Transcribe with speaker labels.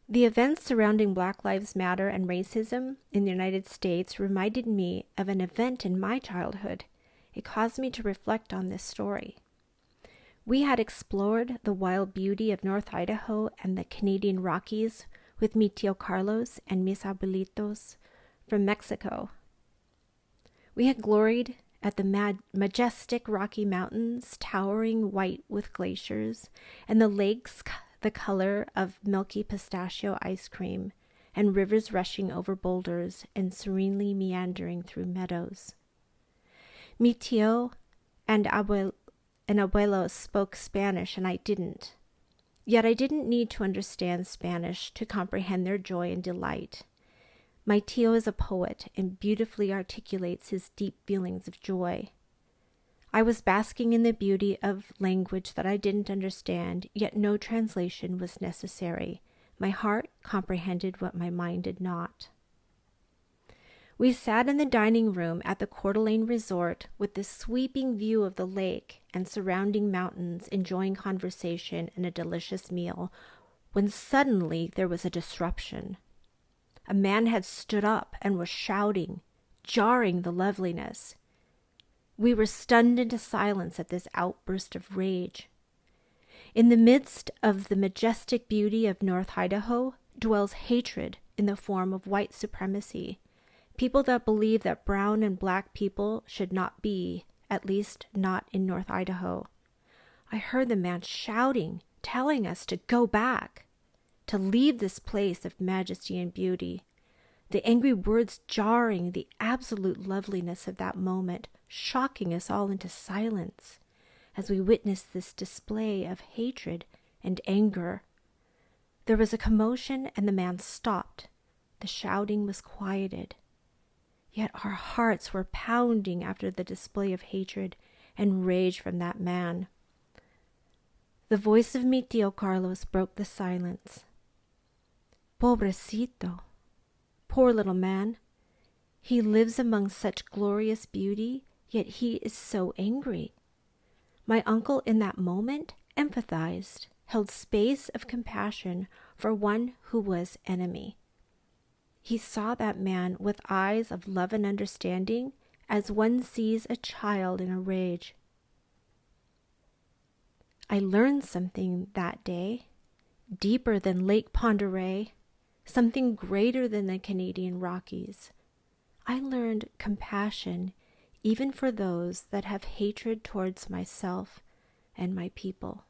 Speaker 1: The events surrounding Black Lives Matter and racism in the United States reminded me of an event in my childhood. It caused me to reflect on this story. We had explored the wild beauty of North Idaho and the Canadian Rockies with mi tío Carlos and mis abuelitos from Mexico. We had gloried at the majestic Rocky Mountains, towering white with glaciers, and the lakes the color of milky pistachio ice cream, and rivers rushing over boulders and serenely meandering through meadows. Mi tío and abuelo spoke Spanish, and I didn't. Yet I didn't need to understand Spanish to comprehend their joy and delight. My tío is a poet and beautifully articulates his deep feelings of joy. I was basking in the beauty of language that I didn't understand, yet no translation was necessary. My heart comprehended what my mind did not. We sat in the dining room at the Coeur d'Alene Resort with the sweeping view of the lake and surrounding mountains, enjoying conversation and a delicious meal, when suddenly there was a disruption. A man had stood up and was shouting, jarring the loveliness. We were stunned into silence at this outburst of rage. In the midst of the majestic beauty of North Idaho dwells hatred in the form of white supremacy. People that believe that brown and black people should not be, at least not in North Idaho. I heard the man shouting, telling us to go back, to leave this place of majesty and beauty. The angry words jarring the absolute loveliness of that moment, shocking us all into silence as we witnessed this display of hatred and anger. There was a commotion and the man stopped. The shouting was quieted. Yet our hearts were pounding after the display of hatred and rage from that man. The voice of mi tío Carlos broke the silence. Pobrecito, poor little man. He lives among such glorious beauty, yet he is so angry. My uncle in that moment empathized, held space of compassion for one who was enemy. He saw that man with eyes of love and understanding as one sees a child in a rage. I learned something that day, deeper than Lake Pend Oreille, something greater than the Canadian Rockies. I learned compassion even for those that have hatred towards myself and my people.